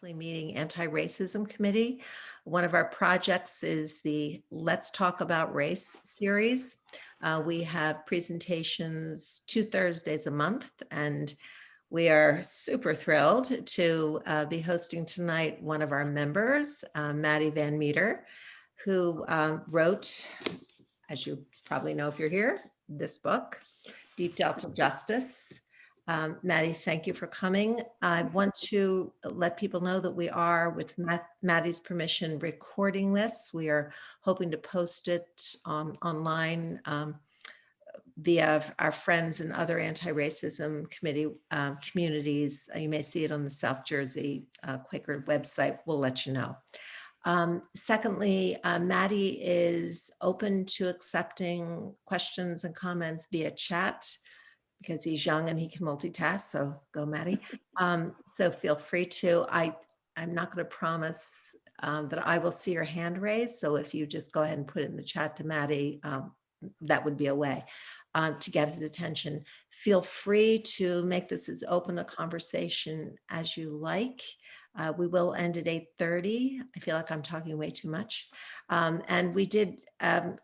monthly meeting anti-racism committee. One of our projects is the Let's Talk About Race series. We have presentations 2 Thursdays a month, and we are super thrilled to be hosting tonight one of our members, Maddie Van Meter, who wrote, as you probably know if you're here, this book, Deep Delta Justice. Maddie, thank you for coming. I want to let people know that we are, with Maddie's permission, recording this. We are hoping to post it online via our friends and other anti-racism communities. You may see it on the South Jersey Quaker website. We'll let you know. Secondly, Maddie is open to accepting questions and comments via chat because he's young and he can multitask. So go, Maddie. So feel free to. I'm not going to promise that I will see your hand raised. So if you just go ahead and put it in the chat to Maddie, that would be a way to get his attention. Feel free to make this as open a conversation as you like. We will end at 8:30. I feel like I'm talking way too much. And we did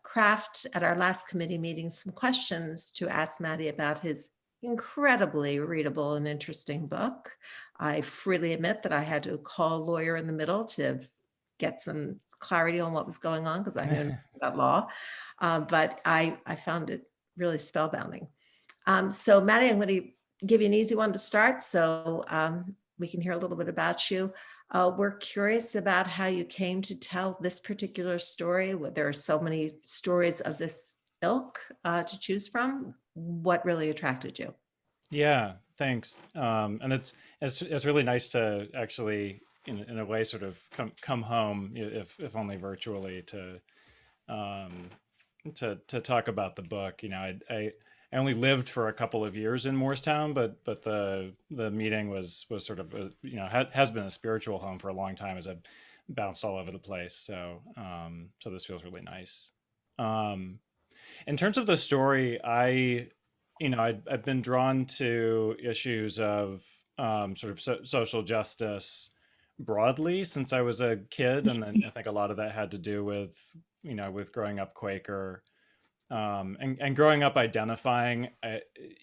craft at our last committee meeting some questions to ask Maddie about his incredibly readable and interesting book. I freely admit that I had to call a lawyer in the middle to get some clarity on what was going on because I know nothing about law. But I found it really spellbinding. So Maddie, I'm going to give you an easy one to start. So we can hear a little bit about you. We're curious about how you came to tell this particular story. There are so many stories of this ilk to choose from. What really attracted you? Yeah, thanks. And it's really nice to actually, in a way, sort of come home, if only virtually, um, to talk about the book. I only lived for a couple of years in Moorestown, but the meeting was sort of has been a spiritual home for a long time as I've bounced all over the place. So this feels really nice. Um, in terms of the story, I've been drawn to issues of sort of social justice broadly since I was a kid, and then I think a lot of that had to do with growing up Quaker, and growing up identifying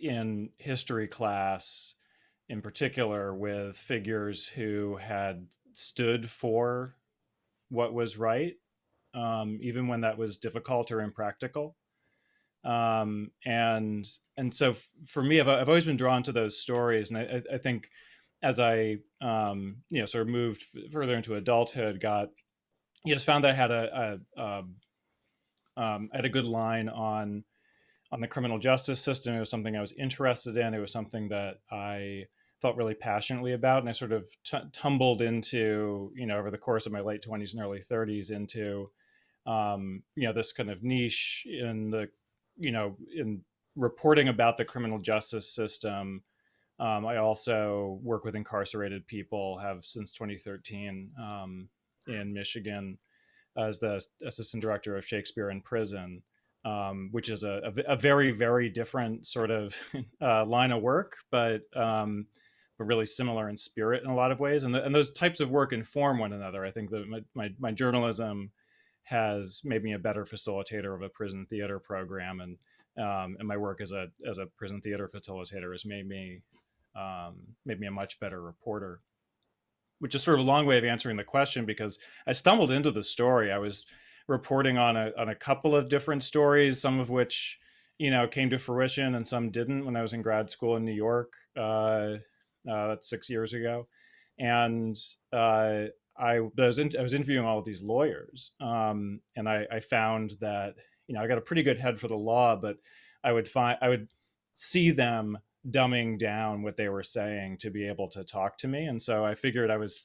in history class, in particular, with figures who had stood for what was right, even when that was difficult or impractical. And so for me, I've always been drawn to those stories, and I think as I sort of moved further into adulthood, just found that I had I had a good line on the criminal justice system. It was something I was interested in. It was something that I felt really passionately about, and I sort of tumbled into, over the course of my late 20s and early 30s, into this kind of niche in reporting about the criminal justice system. I also work with incarcerated people, have since 2013, in Michigan as the assistant director of Shakespeare in prison, which is a very, very different sort of line of work, but really similar in spirit in a lot of ways. And those types of work inform one another. I think that my journalism has made me a better facilitator of a prison theater program, and my work as a prison theater facilitator has made me a much better reporter. Which is sort of a long way of answering the question, because I stumbled into the story. I was reporting on a couple of different stories, some of which came to fruition and some didn't, when I was in grad school in New York. That's 6 years ago, and I was interviewing all of these lawyers, and I found that I got a pretty good head for the law, but I would see them dumbing down what they were saying to be able to talk to me, and so I figured I was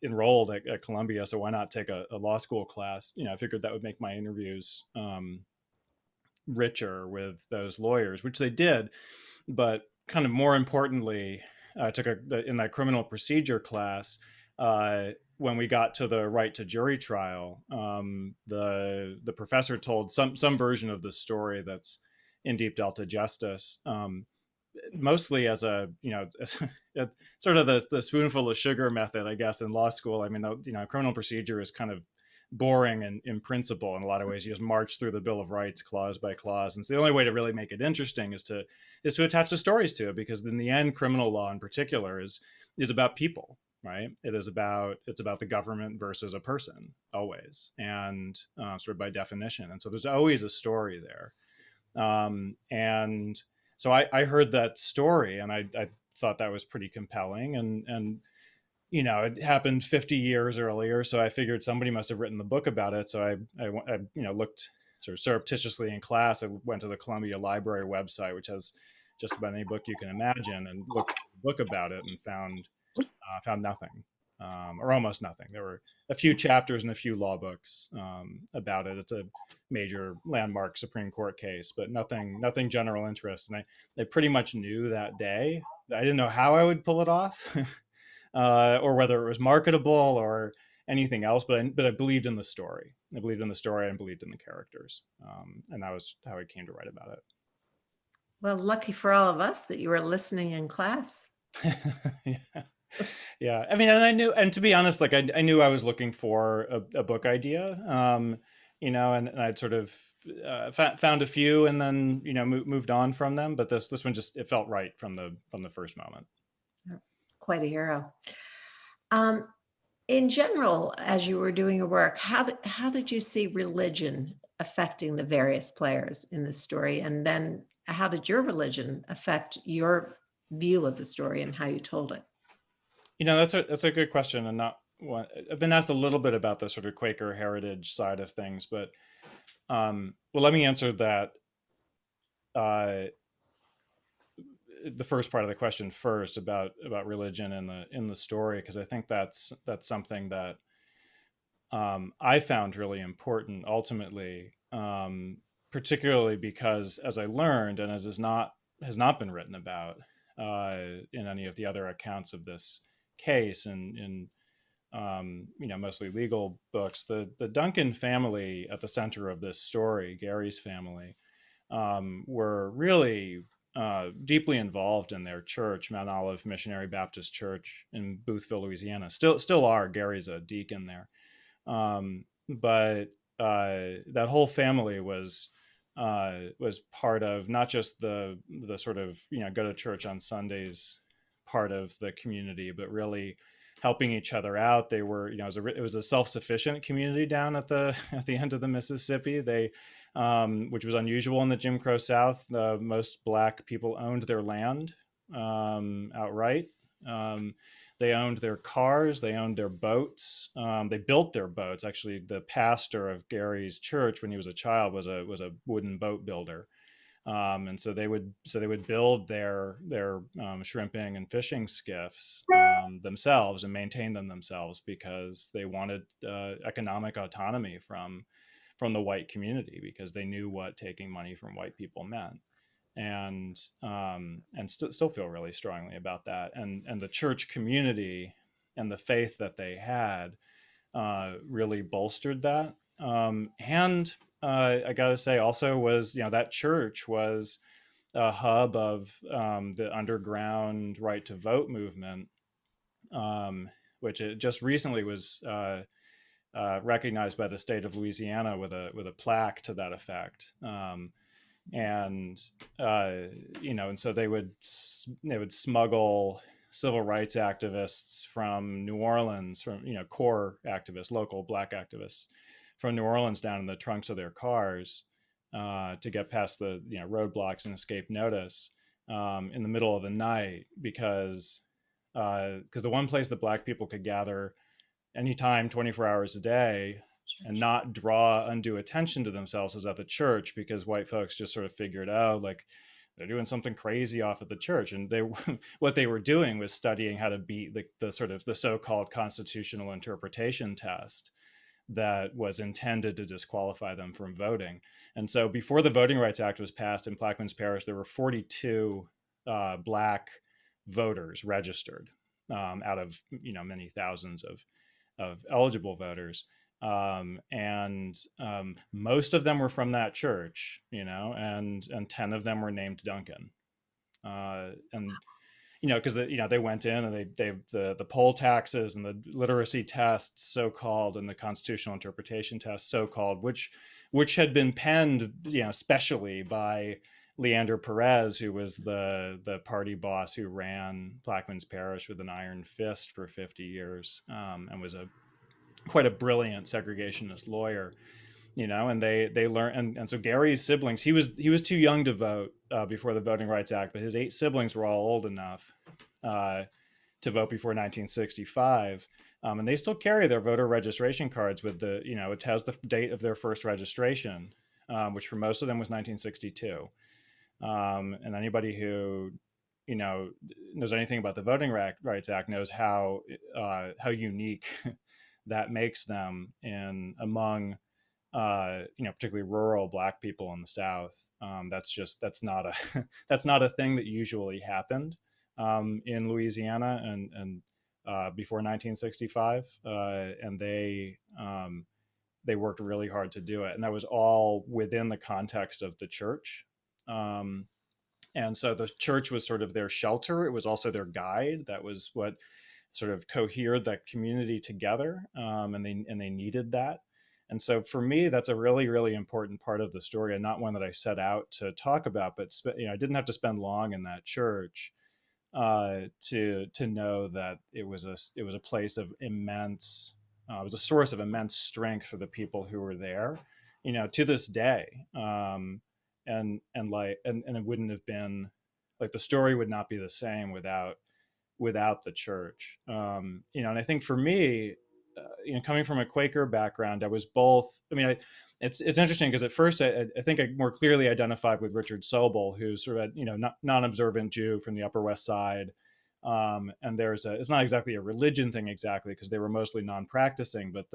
enrolled at Columbia, so why not take a law school class? I figured that would make my interviews richer with those lawyers, which they did, but kind of more importantly, I took in that criminal procedure class. When we got to the right to jury trial, the professor told some version of the story that's in Deep Delta Justice, mostly as a, as sort of the spoonful of sugar method, I guess, in law school. I mean, criminal procedure is kind of boring and in principle in a lot of ways. You just march through the Bill of Rights clause by clause, and so the only way to really make it interesting is to attach the stories to it, because in the end, criminal law in particular is about people, right? It's about the government versus a person always, and sort of by definition, and so there's always a story there. And so I heard that story, and I thought that was pretty compelling, and it happened 50 years earlier, so I figured somebody must have written the book about it. So I looked sort of surreptitiously in class. I went to the Columbia Library website, which has just about any book you can imagine, and looked at the book about it, and found nothing, or almost nothing. There were a few chapters in a few law books about it. It's a major landmark Supreme Court case, but nothing general interest. And I pretty much knew that day. I didn't know how I would pull it off, or whether it was marketable or anything else. But I believed in the story. I believed in the story and believed in the characters, and that was how I came to write about Well, lucky for all of us that you were listening in class. it. Yeah. Yeah, I mean, and I knew, and to be honest, like I knew I was looking for a book idea, and I'd sort of found a few, and then moved on from them. But this one just, it felt right from the first moment. Quite a hero. In general, as you were doing your work, how did you see religion affecting the various players in the story, and then how did your religion affect your view of the story and how you told it? That's a good question, and not one I've been asked a little bit about the sort of Quaker heritage side of things, but well, let me answer that the first part of the question first about religion in the story, because I think that's something that I found really important ultimately, particularly because, as I learned, and as has not been written about in any of the other accounts of this case, and in mostly legal books, the Duncan family at the center of this story, Gary's family, were really deeply involved in their church, Mount Olive Missionary Baptist Church in Boothville, Louisiana. Still are. Gary's a deacon there, but that whole family was part of not just the sort of go to church on Sundays part of the community, but really helping each other out. They were, it was a self-sufficient community down at the end of the Mississippi. They, which was unusual in the Jim Crow South. Most Black people owned their land outright. They owned their cars. They owned their boats. They built their boats. Actually, the pastor of Gary's church, when he was a child, was a wooden boat builder. And so they would build their shrimping and fishing skiffs themselves and maintain them themselves, because they wanted economic autonomy from the white community, because they knew what taking money from white people meant, and still feel really strongly about that. And the church community and the faith that they had really bolstered that. And I got to say also was, that church was a hub of the underground right to vote movement, which it just recently was recognized by the state of Louisiana with a plaque to that effect. And so they would smuggle civil rights activists from New Orleans, from core activists, local Black activists from New Orleans, down in the trunks of their cars to get past the roadblocks and escape notice in the middle of the night, because the one place that Black people could gather anytime, 24 hours a day, and not draw undue attention to themselves was at the church, because white folks just sort of figured out, like, they're doing something crazy off at the church. And what they were doing was studying how to beat the sort of the so-called constitutional interpretation test that was intended to disqualify them from voting. And so before the Voting Rights Act was passed in Plaquemines Parish, there were 42 Black voters registered out of many thousands of eligible voters. And most of them were from that church, and 10 of them were named Duncan. And because they went in and they the poll taxes and the literacy tests, so called, and the constitutional interpretation tests, so called, which had been penned, especially by Leander Perez, who was the party boss who ran Plaquemines Parish with an iron fist for 50 years, and was quite a brilliant segregationist lawyer. And they learn, and so Gary's siblings, he was too young to vote before the Voting Rights Act, but his 8 siblings were all old enough to vote before 1965, and they still carry their voter registration cards with it has the date of their first registration, which for most of them was 1962. And anybody who knows anything about the Voting Rights Act knows how unique that makes them in among particularly rural Black people in the South. That's not a that's not a thing that usually happened in Louisiana and before 1965, and they worked really hard to do it, and that was all within the context of the church. And so the church was sort of their shelter. It was also their guide. That was what sort of cohered that community together, and they needed that. And so for me, that's a really, really important part of the story, and not one that I set out to talk about. But I didn't have to spend long in that church to know that it was a place of immense, it was a source of immense strength for the people who were there, to this day. And it wouldn't have been, like, the story would not be the same without the church. And I think for me, coming from a Quaker background, I was both. It's interesting because at first I think I more clearly identified with Richard Sobol, who's sort of a non-observant Jew from the Upper West Side. And it's not exactly a religion thing exactly, because they were mostly non-practicing, but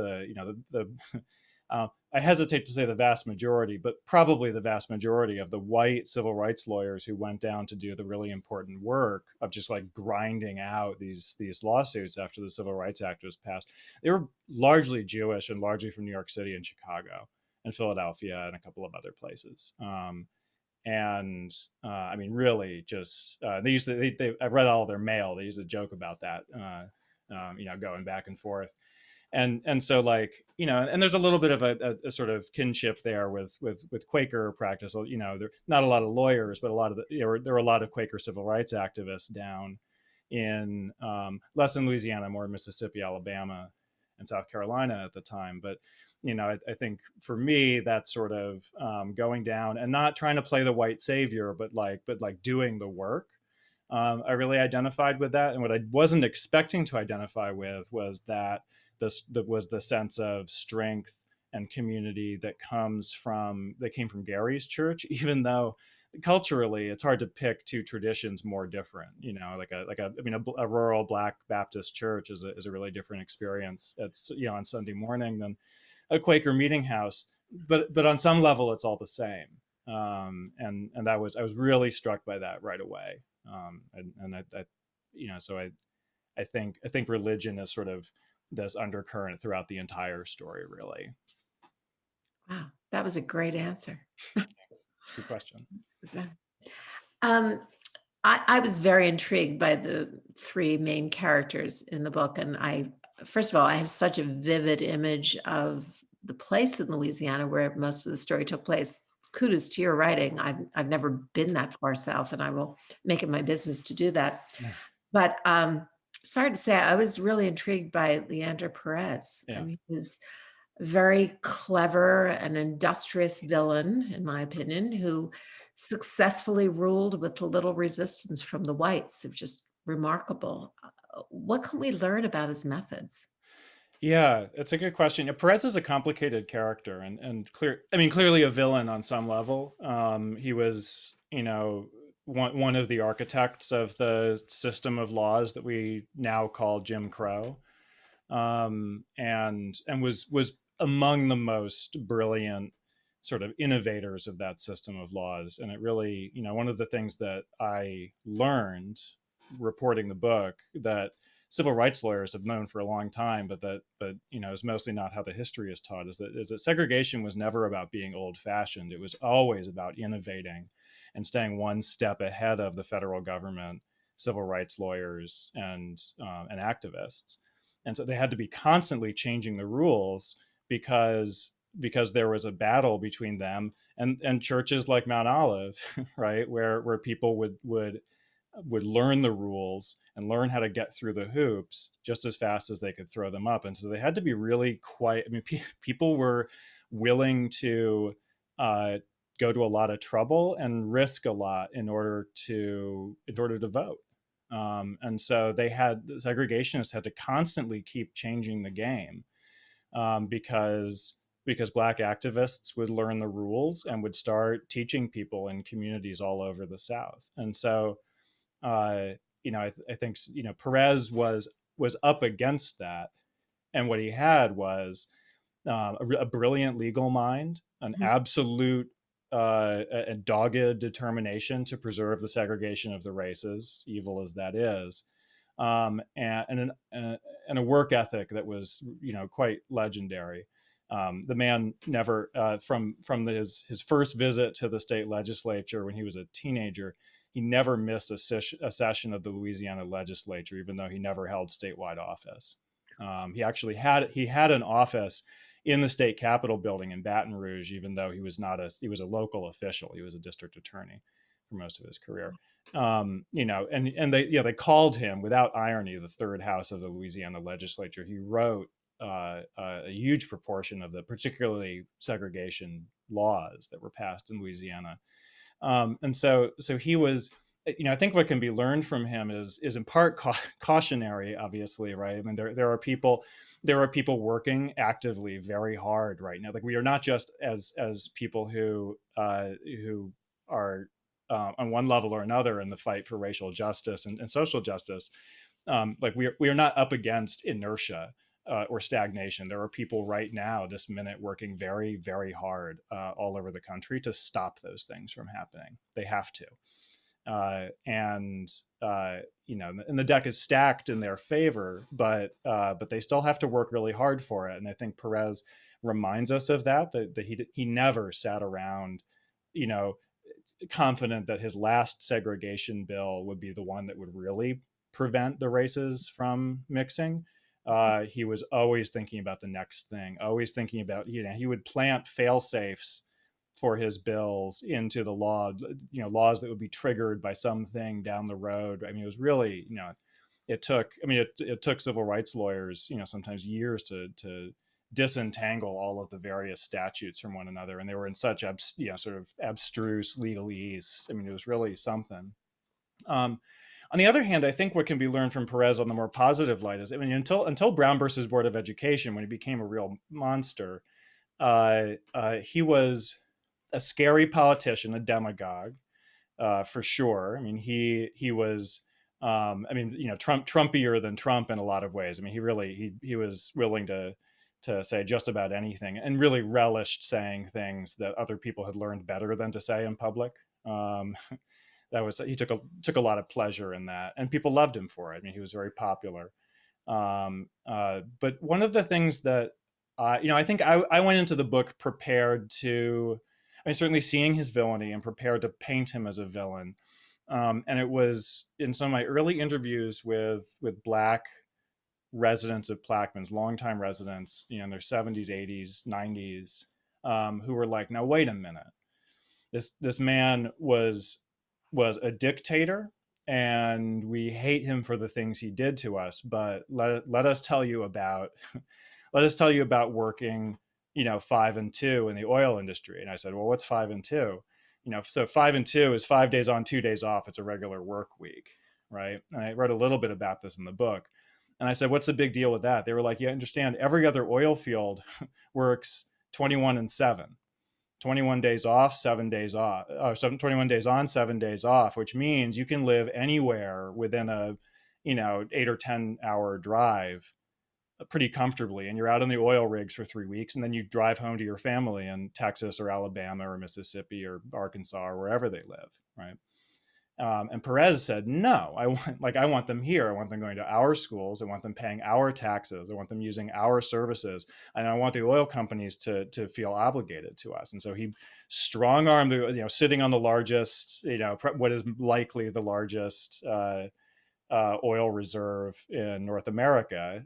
I hesitate to say the vast majority, but probably the vast majority of the white civil rights lawyers who went down to do the really important work of just like grinding out these lawsuits after the Civil Rights Act was passed, they were largely Jewish and largely from New York City and Chicago and Philadelphia and a couple of other places. Really just they used to. I've read all their mail. They used to joke about that, going back and forth. And so, and there's a little bit of a sort of kinship there with Quaker practice. There are not a lot of lawyers, but there were a lot of Quaker civil rights activists down in less in Louisiana, more in Mississippi, Alabama, and South Carolina at the time. But I think for me, that sort of going down and not trying to play the white savior, but doing the work. I really identified with that, and what I wasn't expecting to identify with was that was the sense of strength and community that came from Gary's church, even though culturally it's hard to pick two traditions more different. A rural Black Baptist church is a really different experience. It's on Sunday morning than a Quaker meeting house, but on some level it's all the same. And I was really struck by that right away. So I think religion is sort of this undercurrent throughout the entire story, really. Wow, that was a great answer. Good question. I was very intrigued by the 3 main characters in the book, and first of all, I have such a vivid image of the place in Louisiana where most of the story took place. Kudos to your writing. I've never been that far south, and I will make it my business to do that. Yeah. But sorry to say, I was really intrigued by Leander Perez. Yeah. He was very clever and industrious villain, in my opinion, who successfully ruled with little resistance from the whites. It's just remarkable. What can we learn about his methods? Yeah, it's a good question. Perez is a complicated character and clearly a villain on some level. He was, one of the architects of the system of laws that we now call Jim Crow, and was among the most brilliant sort of innovators of that system of laws. And it really, one of the things that I learned reporting the book that civil rights lawyers have known for a long time, but is mostly not how the history is taught, is that segregation was never about being old-fashioned. It was always about innovating and staying one step ahead of the federal government, civil rights lawyers, and activists. And so they had to be constantly changing the rules because there was a battle between them and churches like Mount Olive, right, where people would learn the rules and learn how to get through the hoops just as fast as they could throw them up. And so they had to be really quiet. I mean, people were willing to go to a lot of trouble and risk a lot in order to vote. And so the segregationists had to constantly keep changing the game, because Black activists would learn the rules and would start teaching people in communities all over the South. And so, I think Perez was up against that, and what he had was a brilliant legal mind, an absolute a dogged determination to preserve the segregation of the races, evil as that is, and a work ethic that was quite legendary. The man never, from his first visit to the state legislature when he was a teenager, he never missed a session of the Louisiana legislature, even though he never held statewide office. He actually had an office in the state capitol building in Baton Rouge, even though he was a local official. He was a district attorney for most of his career. And they called him, without irony, the third house of the Louisiana legislature. He wrote a huge proportion of the particularly segregation laws that were passed in Louisiana. And so he was, I think what can be learned from him is in part cautionary, obviously, right? I mean, there are people working actively very hard right now. Like, we are not just as people who are on one level or another in the fight for racial justice and social justice. Like, we are not up against inertia or stagnation. There are people right now, this minute, working very, very hard all over the country to stop those things from happening. They have to. And the deck is stacked in their favor, but they still have to work really hard for it. And I think Perez reminds us of that he never sat around, confident that his last segregation bill would be the one that would really prevent the races from mixing. He was always thinking about the next thing, always thinking about, he would plant fail safes for his bills into the law, laws that would be triggered by something down the road. I mean, it was really, it took civil rights lawyers, sometimes years to disentangle all of the various statutes from one another. And they were in such, sort of abstruse legalese. I mean, it was really something. On the other hand, I think what can be learned from Perez on the more positive light is, until Brown versus Board of Education, when he became a real monster, he was a scary politician, a demagogue, for sure. I mean, he was, Trumpier than Trump in a lot of ways. I mean, he was willing to say just about anything, and really relished saying things that other people had learned better than to say in public. He took a lot of pleasure in that, and people loved him for it. I mean, he was very popular. But one of the things that I think I went into the book prepared to, certainly seeing his villainy and prepared to paint him as a villain. And it was in some of my early interviews with Black residents of Plaquemines, longtime residents, in their 70s, 80s, 90s, who were like, now, wait a minute. This man was a dictator, and we hate him for the things he did to us, but let us tell you about working 5 and 2 in the oil industry. And I said, well, what's 5 and 2? So 5 and 2 is 5 days on, 2 days off. It's a regular work week, right? And I wrote a little bit about this in the book. And I said, what's the big deal with that? They were like, yeah, understand, every other oil field works 21 and 7. 21 days off, 7 days off, 21 days on, 7 days off, which means you can live anywhere within a, 8 or 10 hour drive pretty comfortably. And you're out on the oil rigs for 3 weeks, and then you drive home to your family in Texas or Alabama or Mississippi or Arkansas or wherever they live. Right. And Perez said, no, I want them here. I want them going to our schools. I want them paying our taxes. I want them using our services. And I want the oil companies to feel obligated to us. And so he strong armed, sitting on the largest, what is likely the largest oil reserve in North America.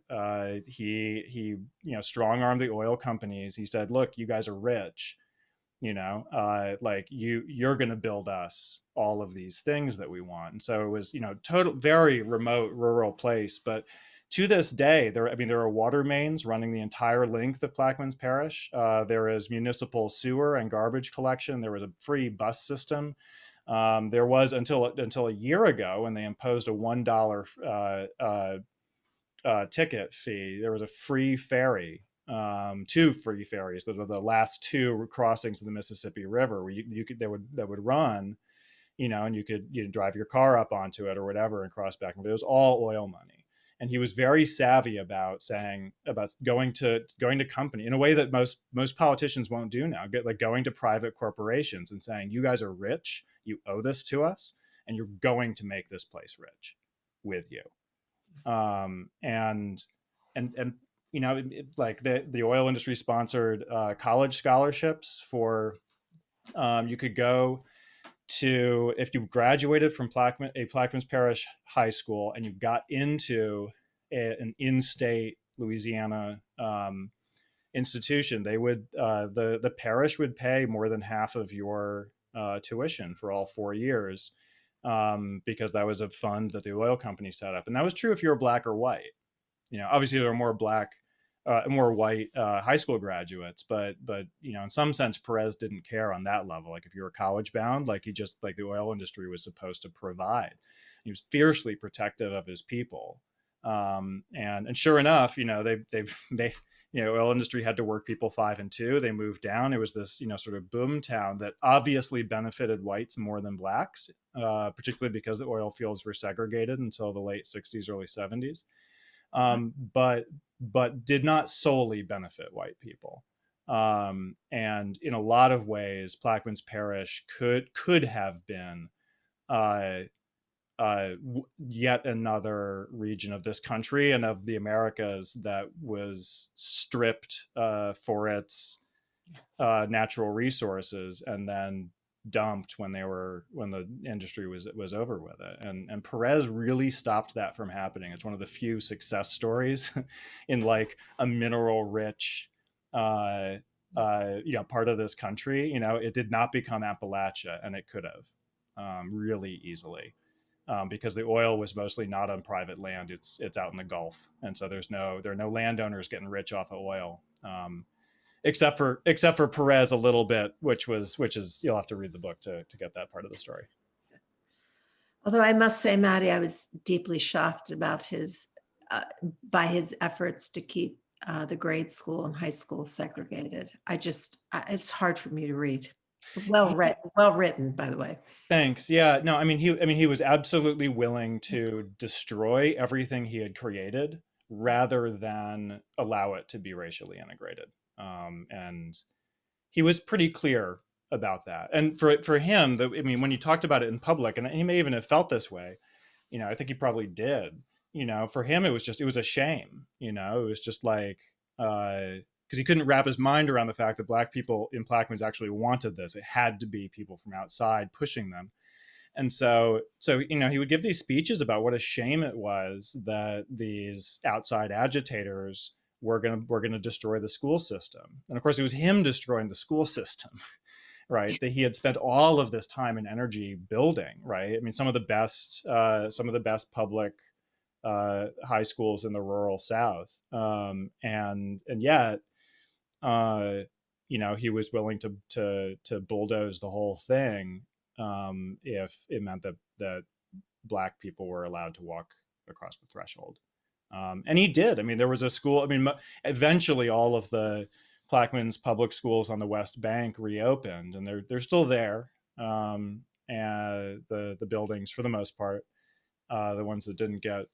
He strong armed the oil companies. He said, look, you guys are rich. Like you're going to build us all of these things that we want. And so it was, total, very remote rural place. But to this day, there are water mains running the entire length of Plaquemines Parish. There is municipal sewer and garbage collection. There was a free bus system. There was until a year ago when they imposed a $1 ticket fee. There was a free ferry, two free ferries. Those were the last two crossings of the Mississippi River where that would run, and you could drive your car up onto it or whatever and cross back. But it was all oil money. And he was very savvy about going to company in a way that most politicians won't do now. Like going to private corporations and saying, you guys are rich, you owe this to us, and you're going to make this place rich with you. And like the oil industry sponsored college scholarships for you could go to, if you graduated from Plaquemines Parish High School and you got into an in-state Louisiana institution, they would the parish would pay more than half of your tuition for all 4 years, because that was a fund that the oil company set up. And that was true if you were black or white. Obviously there were more black, more white high school graduates, but in some sense, Perez didn't care on that level. Like if you were college bound, like the oil industry was supposed to provide. He was fiercely protective of his people. And sure enough, oil industry had to work people 5 and 2. They moved down. It was this, sort of boom town that obviously benefited whites more than blacks, particularly because the oil fields were segregated until the late 60s, early 70s. But did not solely benefit white people. And in a lot of ways, Plaquemines Parish could have been yet another region of this country and of the Americas that was stripped for its natural resources and then dumped when the industry was over with it. And Perez really stopped that from happening. It's one of the few success stories in like a mineral rich part of this country. It did not become Appalachia, and it could have really easily. Because the oil was mostly not on private land. It's out in the Gulf. And so there are no landowners getting rich off of oil. Except for Perez a little bit, which is you'll have to read the book to get that part of the story. Although I must say, Maddie, I was deeply shocked about by his efforts to keep the grade school and high school segregated. It's hard for me to read. Well written, by the way. Thanks. Yeah. No, he was absolutely willing to destroy everything he had created rather than allow it to be racially integrated. And he was pretty clear about that. And for him, when he talked about it in public, and he may even have felt this way, I think he probably did, for him, it was a shame, it was just like, because he couldn't wrap his mind around the fact that black people in Plaquemines actually wanted this. It had to be people from outside pushing them. And so he would give these speeches about what a shame it was that these outside agitators were going to destroy the school system. And of course, it was him destroying the school system, right? That he had spent all of this time and energy building, right? Some of the best public high schools in the rural South, and yet, he was willing to bulldoze the whole thing if it meant that black people were allowed to walk across the threshold. And he did. There was a school. Eventually, all of the Plaquemines public schools on the West Bank reopened, and they're still there. And the buildings, for the most part, the ones that didn't get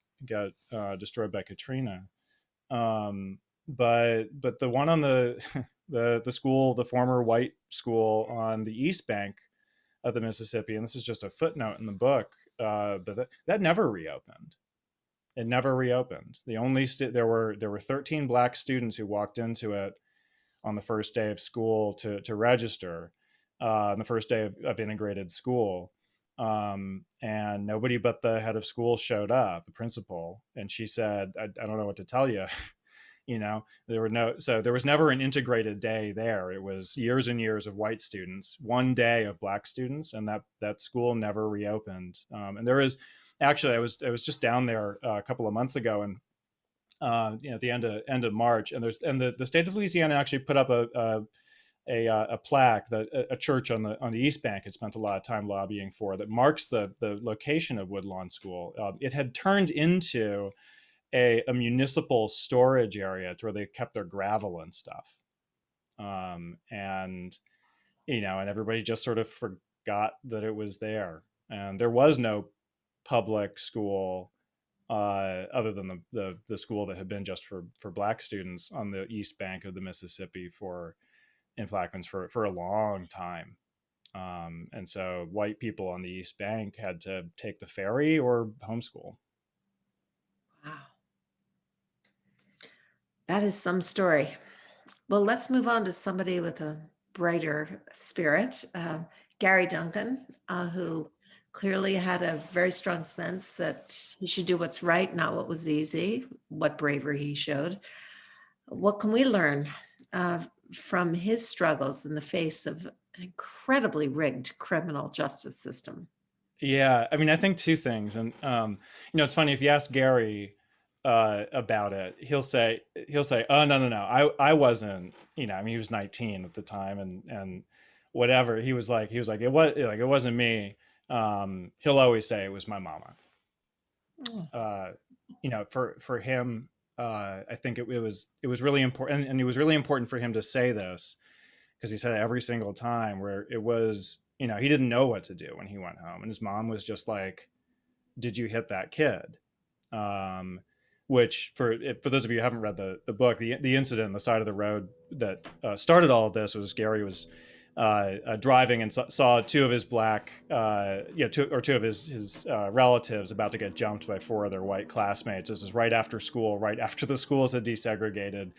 destroyed by Katrina. But the one on the school, the former white school on the East Bank, of the Mississippi, and this is just a footnote in the book, but that never reopened. It never reopened. The only there were 13 Black students who walked into it on the first day of school to register, on the first day of integrated school. And nobody but the head of school showed up, the principal. And she said, I don't know what to tell you. So there was never an integrated day there. It was years and years of white students, one day of Black students, and that school never reopened. And there is actually, I was just down there a couple of months ago, and at the end of March, and the state of Louisiana actually put up a plaque that a church on the East Bank had spent a lot of time lobbying for, that marks the location of Woodlawn School. It had turned into a municipal storage area to where they kept their gravel and stuff, and everybody just sort of forgot that it was there, and there was no public school other than the school that had been just for Black students on the East Bank of the Mississippi in Plaquemines for a long time. And so white people on the East Bank had to take the ferry or homeschool. Wow. That is some story. Well, let's move on to somebody with a brighter spirit, Gary Duncan, who clearly had a very strong sense that he should do what's right, not what was easy, what bravery he showed. What can we learn from his struggles in the face of an incredibly rigged criminal justice system? Yeah, I mean, I think two things. And, it's funny, if you ask Gary about it, he'll say, oh, no, I wasn't, he was 19 at the time, and whatever. He was like, it wasn't me. He'll always say it was my mama. For him, I think it was really important, and it was really important for him to say this, because he said it every single time, where it was, he didn't know what to do when he went home, and his mom was just like, "Did you hit that kid?" Which, for those of you who haven't read the book, the incident on the side of the road that started all of this was Gary was driving and saw two of his two of his relatives about to get jumped by four of their white classmates. This is right after school, right after the schools had desegregated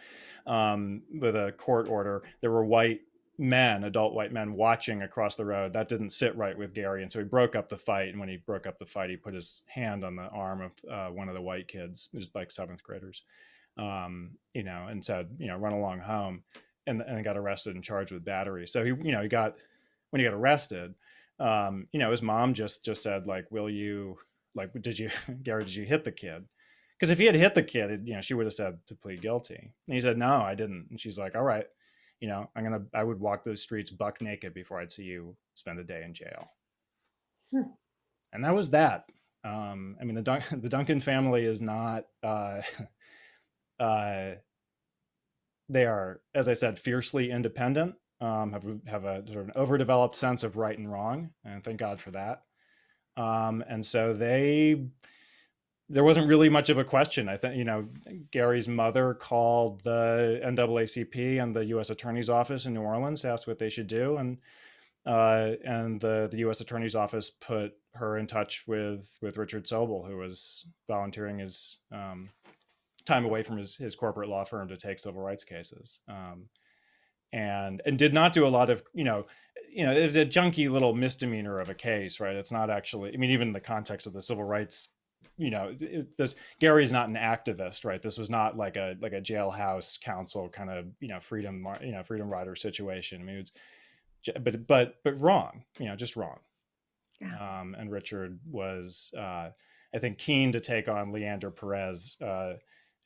with a court order. There were adult white men watching across the road. That didn't sit right with Gary, and so he broke up the fight. And when he broke up the fight, he put his hand on the arm of one of the white kids, it was like seventh graders, and said, run along home. And got arrested and charged with battery. So when he got arrested, his mom just said, like, Gary, did you hit the kid? Because if he had hit the kid, she would have said to plead guilty. And he said, no, I didn't. And she's like, all right, I would walk those streets buck naked before I'd see you spend a day in jail. And that was that. The Duncan family is not, they are, as I said, fiercely independent, have a sort of an overdeveloped sense of right and wrong, and thank God for that. And so there wasn't really much of a question. I think, Gary's mother called the NAACP and the U.S. Attorney's Office in New Orleans to ask what they should do, and the U.S. Attorney's Office put her in touch with Richard Sobol, who was volunteering his time away from his corporate law firm to take civil rights cases, and did not do a lot of, it's a junky little misdemeanor of a case, right? It's not actually, even in the context of the civil rights, Gary's not an activist, right? This was not like a jailhouse counsel kind of, freedom rider situation. It was, but wrong, just wrong. Yeah. And Richard was, I think, keen to take on Leander Perez,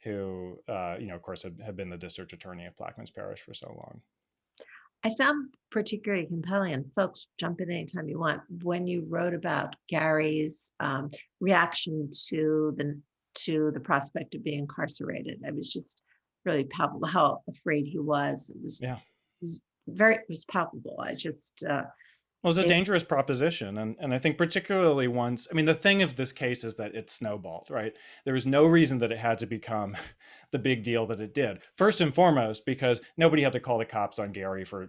who, of course, had been the district attorney of Plaquemines Parish for so long. I found particularly compelling, and folks, jump in anytime you want, when you wrote about Gary's reaction to the prospect of being incarcerated. I was just really palpable how afraid he was. It was palpable. I just... Well, it's a dangerous proposition. And I think particularly once, the thing of this case is that it snowballed, right? There was no reason that it had to become the big deal that it did. First and foremost, because nobody had to call the cops on Gary for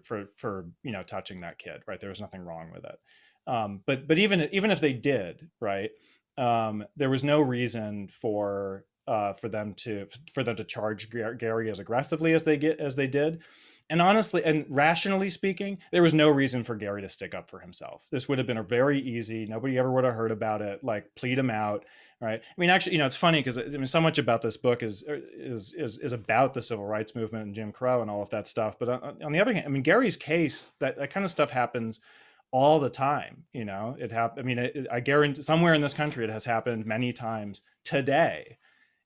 touching that kid, right? There was nothing wrong with it. But even if they did, right, there was no reason for them to charge Gary as aggressively as they did. And honestly, and rationally speaking, there was no reason for Gary to stick up for himself. This would have been a very easy, nobody ever would have heard about it, like plead him out, right? I mean, actually, it's funny because I mean, so much about this book is about the civil rights movement and Jim Crow and all of that stuff. But on the other hand, I mean, Gary's case, that kind of stuff happens all the time. It happened. I mean, I guarantee somewhere in this country it has happened many times today.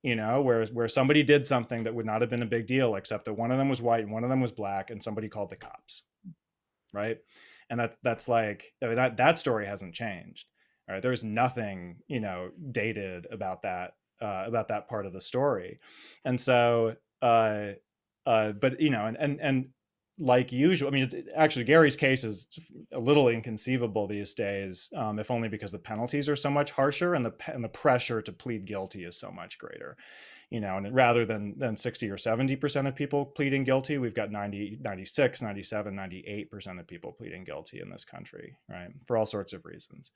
Where somebody did something that would not have been a big deal, except that one of them was white and one of them was black, and somebody called the cops, right? And that's like, I mean, that story hasn't changed, right? There's nothing dated about that part of the story, and so but and like usual, I mean, actually Gary's case is a little inconceivable these days, if only because the penalties are so much harsher and the pressure to plead guilty is so much greater. And rather than 60 or 70% of people pleading guilty, we've got 90, 96, 97, 98% of people pleading guilty in this country, right? For all sorts of reasons.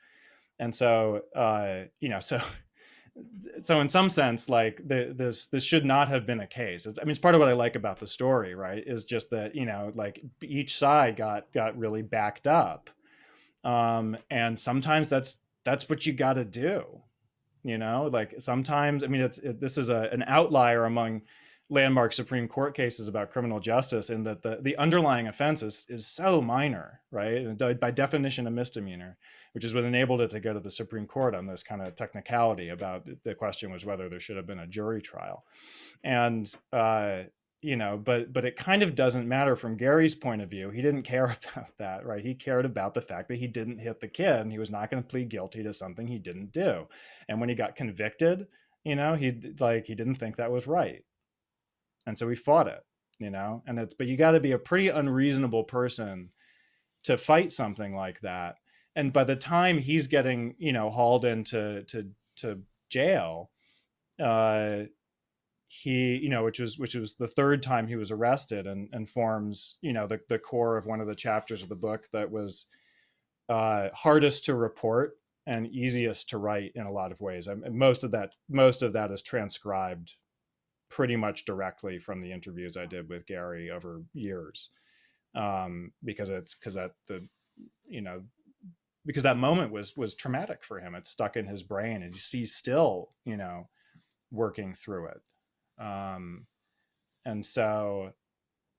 And so, so in some sense, like this should not have been a case. I mean, it's part of what I like about the story, right? Is just that, like each side got really backed up. And sometimes that's what you got to do, like sometimes, I mean, this is an outlier among landmark Supreme Court cases about criminal justice in that the underlying offense is so minor, right? And by definition, a misdemeanor, which is what enabled it to go to the Supreme Court on this kind of technicality about the question was whether there should have been a jury trial. And, but it kind of doesn't matter from Gary's point of view. He didn't care about that, right? He cared about the fact that he didn't hit the kid and he was not going to plead guilty to something he didn't do. And when he got convicted, he didn't think that was right. And so he fought it, but you got to be a pretty unreasonable person to fight something like that. And by the time he's getting, hauled into jail, he, which was the third time he was arrested and forms, the core of one of the chapters of the book that was hardest to report and easiest to write in a lot of ways. Most of that is transcribed pretty much directly from the interviews I did with Gary over years, because that moment was traumatic for him. It's stuck in his brain, and he's still working through it. And so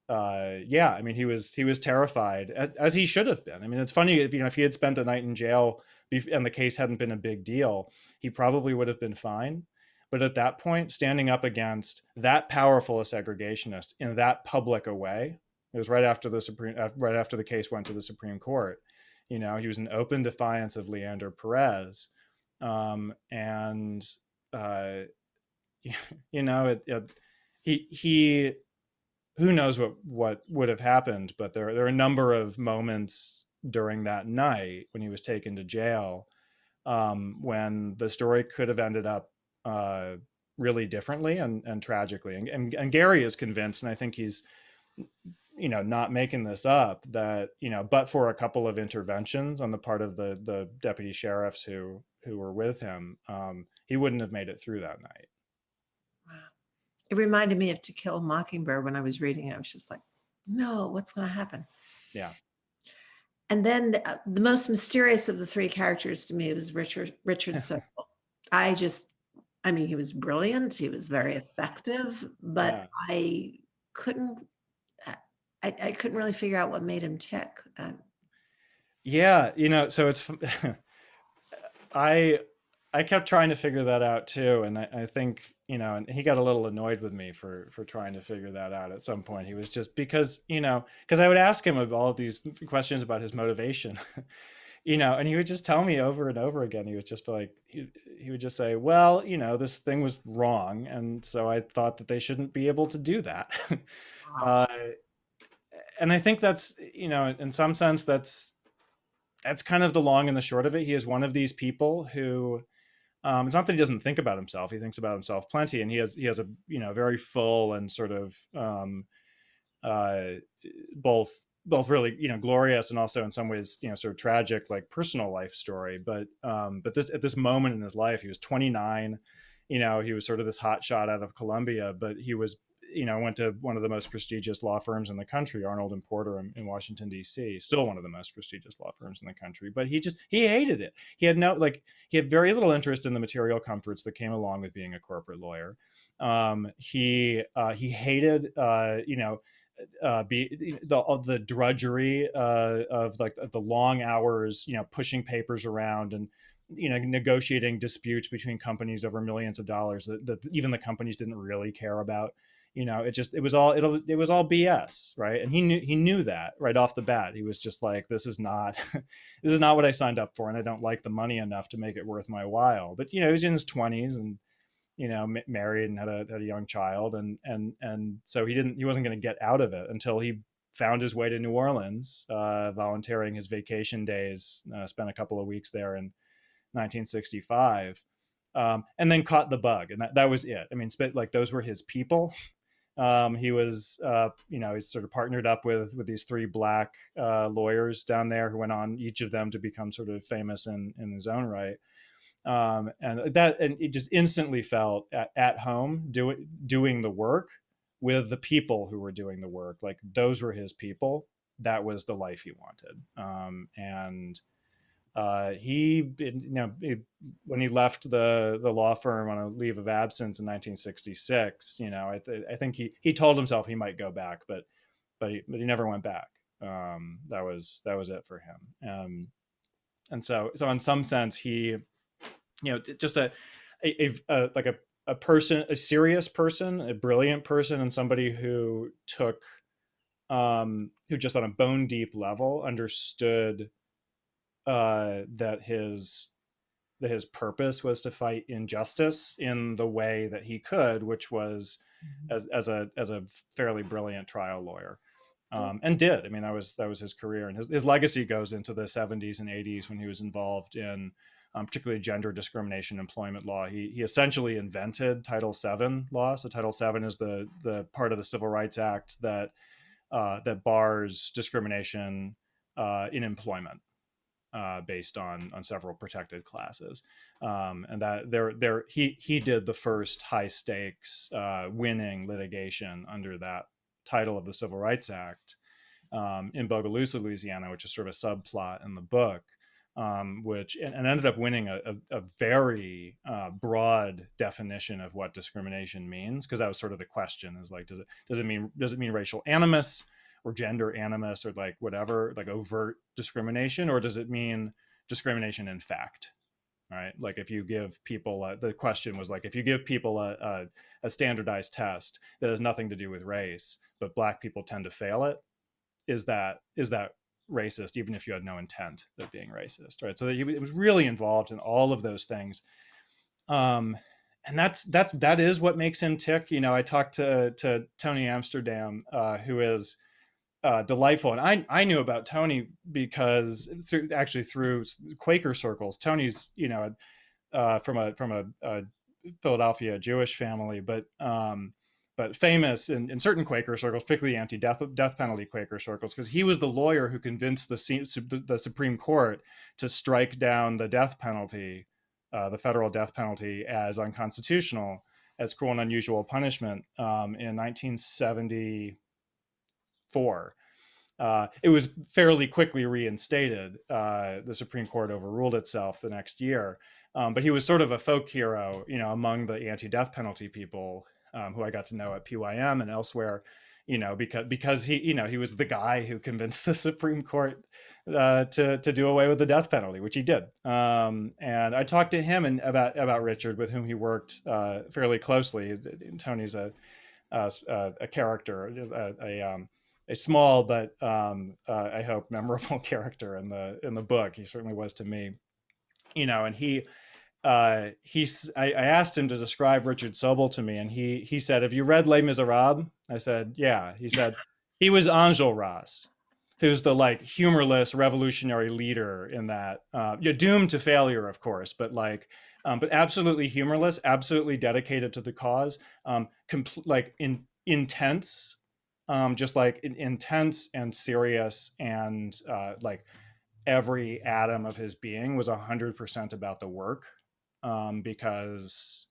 yeah, I mean, he was terrified, as he should have been. I mean, it's funny, if he had spent a night in jail and the case hadn't been a big deal, he probably would have been fine. But at that point, standing up against that powerful a segregationist in that public a way, it was right after the case went to the Supreme Court. He was in open defiance of Leander Perez, and he who knows what would have happened, but there are a number of moments during that night when he was taken to jail, when the story could have ended up really differently and tragically. And Gary is convinced, and I think he's, not making this up, that, but for a couple of interventions on the part of the deputy sheriffs who were with him, he wouldn't have made it through that night. Wow. It reminded me of To Kill a Mockingbird when I was reading it. I was just like, no, what's going to happen? Yeah. And then the most mysterious of the three characters to me was Richard Sobol. I mean, he was brilliant. He was very effective, but yeah. I couldn't really figure out what made him tick. Yeah, so it's I kept trying to figure that out too, and I think and he got a little annoyed with me for trying to figure that out at some point. He was just because I would ask him about all of these questions about his motivation. And he would just tell me over and over again. He was just like, he would just say, well, this thing was wrong, and so I thought that they shouldn't be able to do that. Wow. And I think that's, in some sense, that's kind of the long and the short of it. He is one of these people who, it's not that he doesn't think about himself. He thinks about himself plenty, and he has a very full and sort of both both really, glorious and also in some ways, sort of tragic, like personal life story. But this at this moment in his life, he was 29. He was sort of this hot shot out of Columbia, but he was, went to one of the most prestigious law firms in the country, Arnold and Porter in Washington, D.C., still one of the most prestigious law firms in the country. But he hated it. He had very little interest in the material comforts that came along with being a corporate lawyer. He hated, the drudgery of like the long hours, pushing papers around and negotiating disputes between companies over millions of dollars that even the companies didn't really care about. It was all BS, right? And he knew that right off the bat. He was just like, this is not this is not what I signed up for, and I don't like the money enough to make it worth my while. But he was in his 20s and married and had a young child, and so he wasn't going to get out of it until he found his way to New Orleans, volunteering his vacation days, spent a couple of weeks there in 1965, and then caught the bug, and that was it. I mean, like those were his people. He was, he sort of partnered up with these three black lawyers down there who went on, each of them, to become sort of famous in his own right. And it just instantly felt at home doing the work with the people who were doing the work. Like those were his people. That was the life he wanted. When he left the law firm on a leave of absence in 1966, I think he told himself he might go back, but he never went back. That was it for him. And so in some sense, he, just a person, a serious person, a brilliant person, and somebody who took, who just on a bone deep level understood that his purpose was to fight injustice in the way that he could, which was as a fairly brilliant trial lawyer. And did. I mean, that was his career, and his legacy goes into the 70s and 80s when he was involved in particularly gender discrimination employment law. He essentially invented Title VII law. So Title VII is the part of the Civil Rights Act that bars discrimination in employment based on several protected classes, and that he did the first high stakes winning litigation under that title of the Civil Rights Act in Bogalusa, Louisiana, which is sort of a subplot in the book, which ended up winning a very broad definition of what discrimination means, because that was sort of the question: is like, does it mean racial animus or gender animus or like whatever, like overt discrimination, or does it mean discrimination in fact? Right? Like if you give people the question was like, if you give people a standardized test that has nothing to do with race, but black people tend to fail it, is that racist, even if you had no intent of being racist, right? So it was really involved in all of those things, and that is what makes him tick. I talked to Tony Amsterdam, who is delightful, and I knew about Tony because through Quaker circles. Tony's from a Philadelphia Jewish family, but famous in certain Quaker circles, particularly anti-death penalty Quaker circles, because he was the lawyer who convinced the Supreme Court to strike down the death penalty, the federal death penalty, as unconstitutional, as cruel and unusual punishment in 1974. It was fairly quickly reinstated. The Supreme Court overruled itself the next year, but he was sort of a folk hero, among the anti-death penalty people who I got to know at PYM and elsewhere, because he was the guy who convinced the Supreme Court to do away with the death penalty, which he did. And I talked to him about Richard, with whom he worked fairly closely. Tony's a character, a small but I hope memorable character in the book. He certainly was to me, and I asked him to describe Richard Sobol to me, and he said, "Have you read Les Miserables?" I said, "Yeah." He said, "He was Enjolras, who's the like humorless revolutionary leader in that. You're doomed to failure, of course, but but absolutely humorless, absolutely dedicated to the cause, intense, just like intense and serious, and like every atom of his being was 100% about the work, because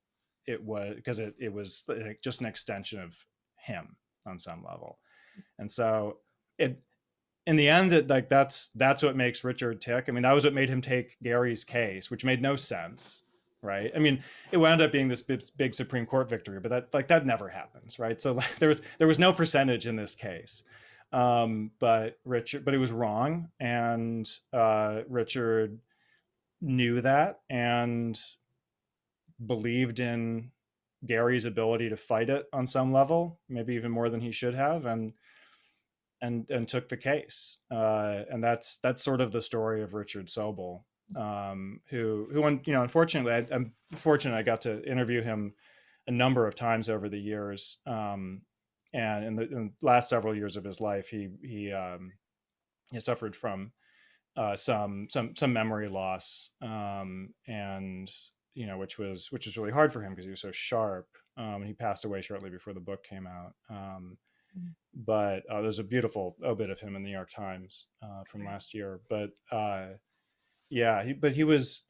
it was like just an extension of him on some level. And so it in the end, like that's what makes Richard tick. I mean, that was what made him take Gary's case, which made no sense, right? I mean, it wound up being this big Supreme Court victory, but that never happens, right? So like, there was no percentage in this case, but it was wrong, and Richard knew that and believed in Gary's ability to fight it on some level, maybe even more than he should have, and took the case. And that's sort of the story of Richard Sobol, who unfortunately, I'm fortunate I got to interview him a number of times over the years. And in the last several years of his life, he suffered from some memory loss, and which was really hard for him because he was so sharp. He passed away shortly before the book came out. But there's a beautiful obit of him in the New York Times from last year. But he was,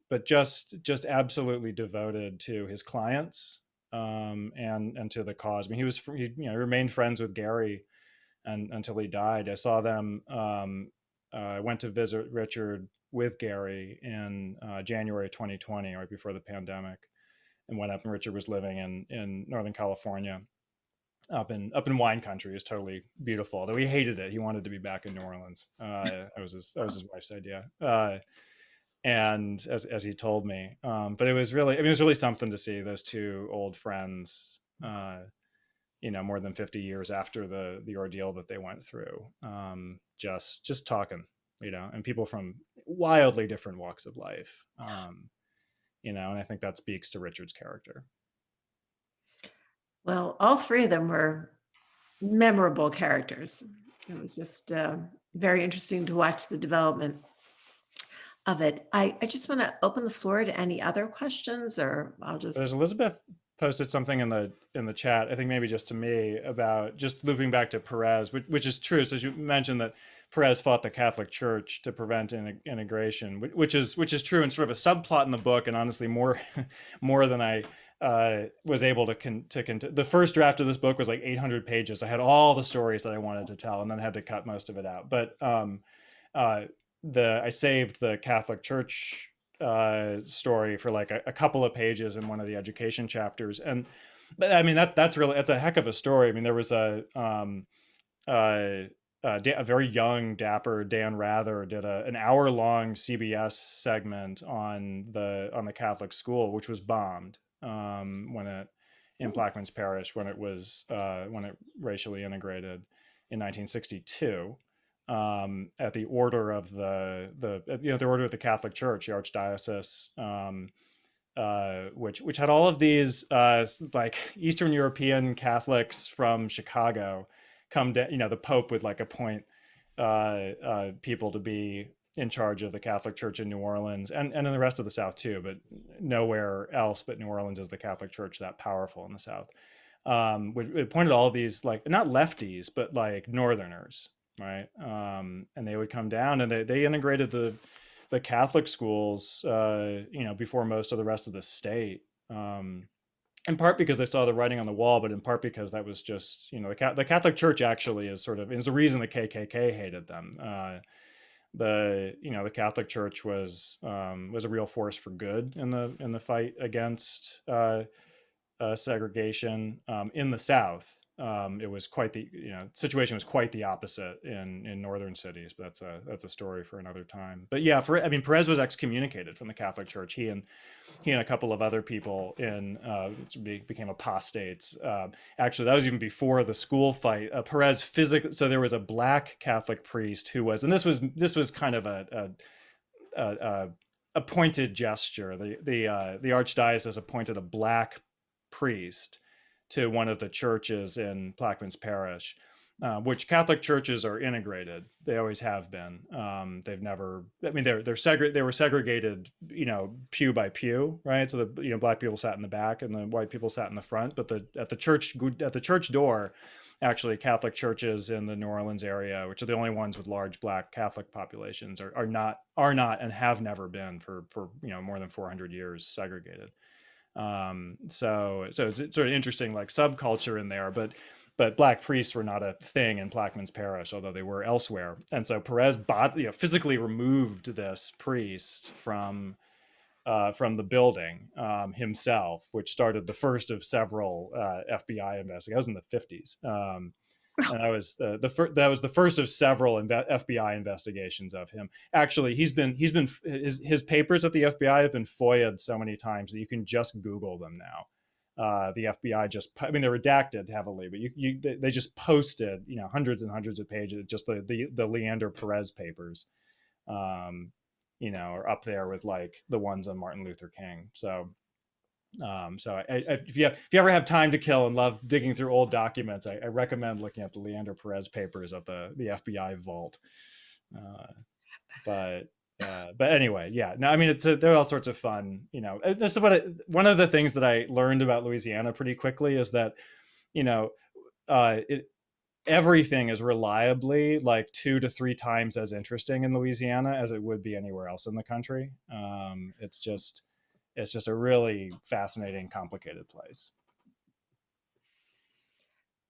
but just absolutely devoted to his clients, and to the cause. I mean, he remained friends with Gary until he died. I saw them. I went to visit Richard with Gary in January 2020, right before the pandemic, and went up. And Richard was living in Northern California, up in wine country. It was totally beautiful, although he hated it. He wanted to be back in New Orleans. That was his wife's idea, and as he told me. But it was really something to see those two old friends, more than 50 years after the ordeal that they went through, just talking, and people from wildly different walks of life, and I think that speaks to Richard's character. Well, all three of them were memorable characters. It was just very interesting to watch the development of it. I just want to open the floor to any other questions, or I'll just. There's Elizabeth posted something in the chat, I think maybe just to me, about just looping back to Perez, which is true. So as you mentioned that Perez fought the Catholic Church to prevent integration, which is true, and sort of a subplot in the book, and honestly more than I was able to the first draft of this book was like 800 pages. I had all the stories that I wanted to tell, and then had to cut most of it out. But I saved the Catholic Church story for like a couple of pages in one of the education chapters. But I mean, that's a heck of a story. I mean, there was a very young, dapper Dan Rather did an hour-long CBS segment on the Catholic school, which was bombed in Plaquemines Parish when it racially integrated in 1962. At the order of the order of the Catholic Church, the Archdiocese, which had all of these like Eastern European Catholics from Chicago come down. The Pope would like appoint people to be in charge of the Catholic Church in New Orleans and in the rest of the South too, but nowhere else but New Orleans is the Catholic Church that powerful in the South. It pointed all of these, like, not lefties, but like Northerners, right? And they would come down, and they integrated the Catholic schools, before most of the rest of the state. In part because they saw the writing on the wall, but in part because that was just, the Catholic Church actually is the reason the KKK hated them. The Catholic Church was a real force for good in the fight against segregation in the South. It was quite the situation was quite the opposite in northern cities, but that's a story for another time. But yeah, Perez was excommunicated from the Catholic Church. He and a couple of other people became apostates. Actually, that was even before the school fight. Perez physically, so there was a black Catholic priest who was, and this was kind of a pointed gesture. The archdiocese appointed a black priest to one of the churches in Plaquemines Parish which Catholic churches are integrated. They always have been. They've never. I mean, they were segregated, pew by pew, right? So the black people sat in the back and the white people sat in the front. But at the church door, actually, Catholic churches in the New Orleans area, which are the only ones with large Black Catholic populations, are not and have never been for more than 400 years segregated. So it's sort of interesting, like subculture in there, but Black priests were not a thing in Plaquemines Parish, although they were elsewhere. And so Perez physically removed this priest from the building himself, which started the first of several FBI investigations. I was in the 50s. And that was the first of several FBI investigations of him. Actually, his papers at the FBI have been FOIA'd so many times that you can just Google them now. The FBI they're redacted heavily, but they just posted hundreds and hundreds of pages, just the Leander Perez papers, are up there with like the ones on Martin Luther King. So if you ever have time to kill and love digging through old documents, I recommend looking at the Leander Perez papers at the FBI vault. But anyway, yeah. No, I mean, there are all sorts of fun. This is one of the things that I learned about Louisiana pretty quickly is that, everything is reliably like 2 to 3 times as interesting in Louisiana as it would be anywhere else in the country. It's just a really fascinating, complicated place.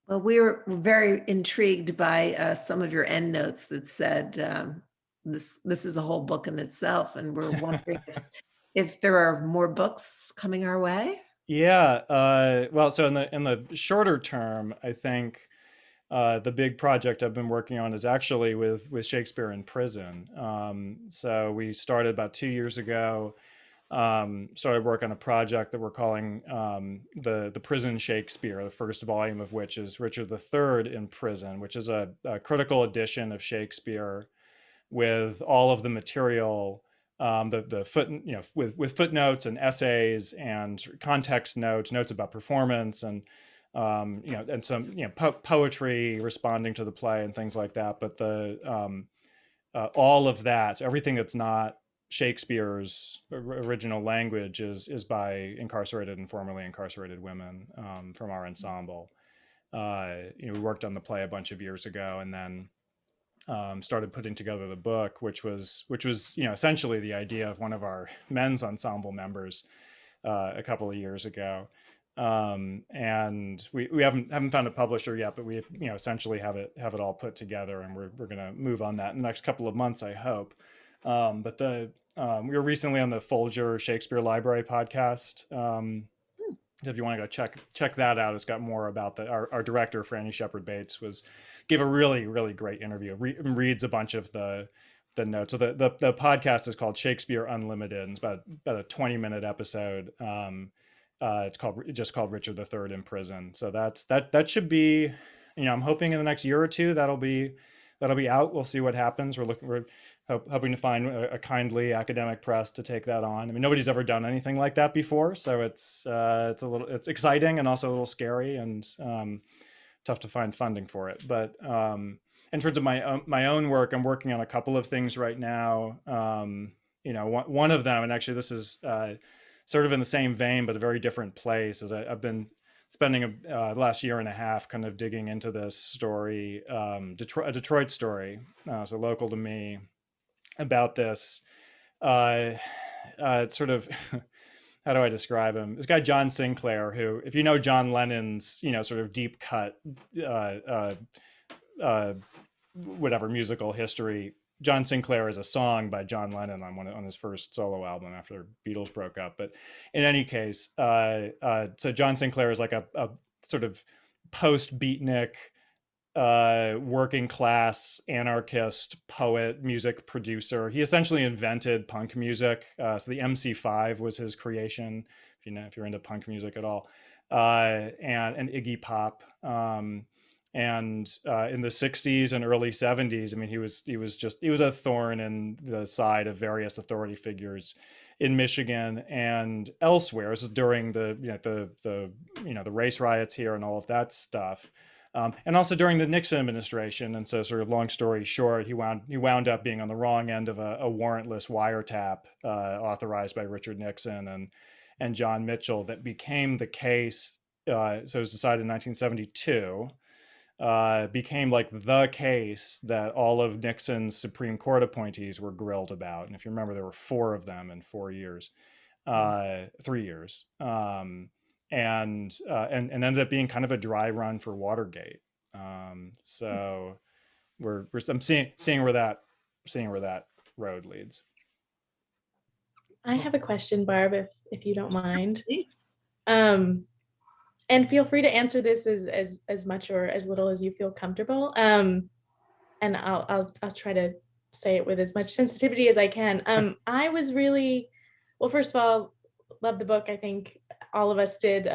Well, we were very intrigued by some of your endnotes that said this is a whole book in itself, and we're wondering if there are more books coming our way. Yeah. Well, so in the shorter term, I think the big project I've been working on is actually with Shakespeare in prison. So we started about 2 years ago. Started work on a project that we're calling the Prison Shakespeare, the first volume of which is Richard III in Prison, which is a critical edition of Shakespeare with all of the material, with footnotes and essays and context notes about performance and and some poetry responding to the play and things like that. But all of that, so everything that's not Shakespeare's original language is by incarcerated and formerly incarcerated women from our ensemble. We worked on the play a bunch of years ago, and then started putting together the book, which was essentially the idea of one of our men's ensemble members a couple of years ago. And we haven't found a publisher yet, but we essentially have it all put together, and we're going to move on that in the next couple of months, I hope. But we were recently on the Folger Shakespeare Library podcast. If you want to go check that out, it's got more about our director, Franny Shepard Bates, gave a really, really great interview. Reads a bunch of the notes. So the podcast is called Shakespeare Unlimited, and it's about a 20-minute episode. It's called Richard III in Prison. So that should be, I'm hoping in the next year or two that'll be out. We'll see what happens. We're hoping to find a kindly academic press to take that on. I mean, nobody's ever done anything like that before, so it's exciting and also a little scary and tough to find funding for it. But in terms of my own work, I'm working on a couple of things right now. One of them, and actually this is sort of in the same vein, but a very different place, is I've been spending the last year and a half kind of digging into this story, a Detroit story, so local to me, about this sort of, how do I describe him? This guy, John Sinclair, who, if you know John Lennon's, sort of deep cut, whatever musical history, John Sinclair is a song by John Lennon on his first solo album after Beatles broke up. But in any case, so John Sinclair is like a sort of post-beatnik, working class anarchist poet, music producer. He essentially invented punk music. So the MC5 was his creation, if you're into punk music at all, and Iggy Pop. And in the 60s and early 70s, I mean, he was a thorn in the side of various authority figures in Michigan and elsewhere. This is during the race riots here and all of that stuff. And also during the Nixon administration. And so, sort of long story short, he wound up being on the wrong end of a warrantless wiretap authorized by Richard Nixon and John Mitchell that became the case. So it was decided in 1972. Became like the case that all of Nixon's Supreme Court appointees were grilled about. And if you remember, there were 4 of them in 4 years, 3 years. And ended up being kind of a dry run for Watergate. So I'm seeing where that road leads. I have a question, Barb, if you don't mind. Please. And feel free to answer this as much or as little as you feel comfortable. And I'll try to say it with as much sensitivity as I can. I was really, well, first of all, love the book. I think all of us did,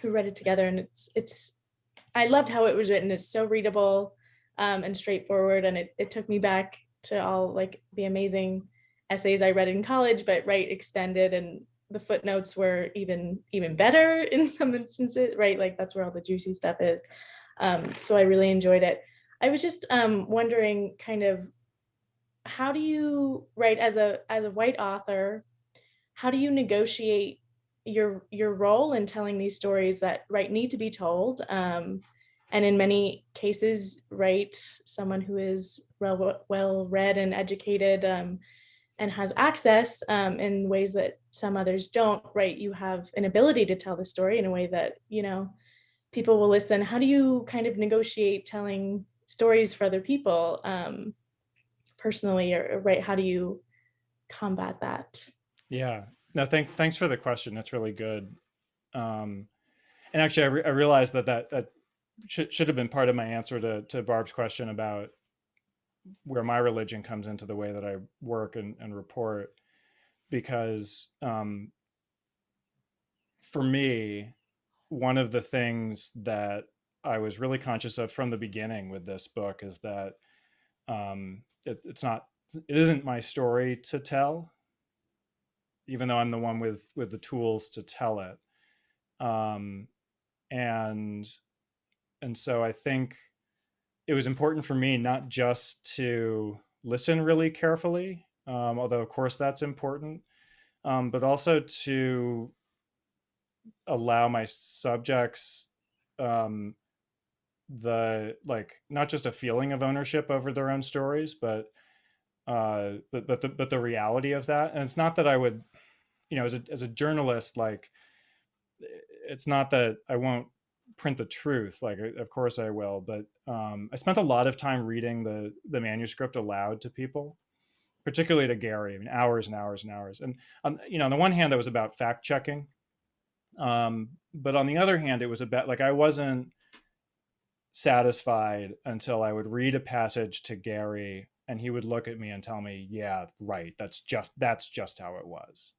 who read it together, and I loved how it was written. It's so readable and straightforward, and it took me back to all like the amazing essays I read in college, but extended, and the footnotes were even better in some instances, right? Like that's where all the juicy stuff is. So I really enjoyed it. I was just wondering, kind of, how do you, right, as a white author, how do you negotiate your role in telling these stories that need to be told? And in many cases, right, someone who is well read and educated and has access in ways that some others don't, right? You have an ability to tell the story in a way that, people will listen. How do you kind of negotiate telling stories for other people personally, or right? How do you combat that? Yeah, no, thanks for the question. That's really good. And actually, I realized that should have been part of my answer to Barb's question about where my religion comes into the way that I work and report, because for me, one of the things that I was really conscious of from the beginning with this book is that it isn't my story to tell, even though I'm the one with the tools to tell it. And so I think it was important for me not just to listen really carefully, although of course that's important, but also to allow my subjects not just a feeling of ownership over their own stories, but the reality of that. And it's not that I would, as a journalist, like, it's not that I won't print the truth, like of course I will, but I spent a lot of time reading the manuscript aloud to people, particularly to Gary. I mean, hours and hours and hours. And on the one hand, that was about fact checking, but on the other hand, it was about, like, I wasn't satisfied until I would read a passage to Gary and he would look at me and tell me, yeah, right, that's just how it was.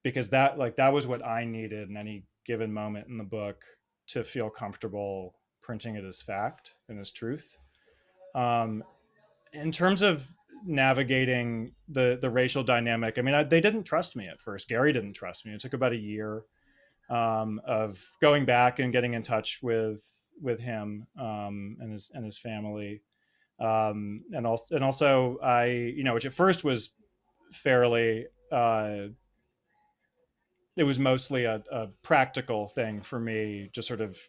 Because that was what I needed in any given moment in the book to feel comfortable printing it as fact and as truth. In terms of navigating the racial dynamic, I mean, they didn't trust me at first. Gary didn't trust me. It took about a year of going back and getting in touch with him and his family, and also I, which at first was fairly. It was mostly a practical thing for me, just sort of,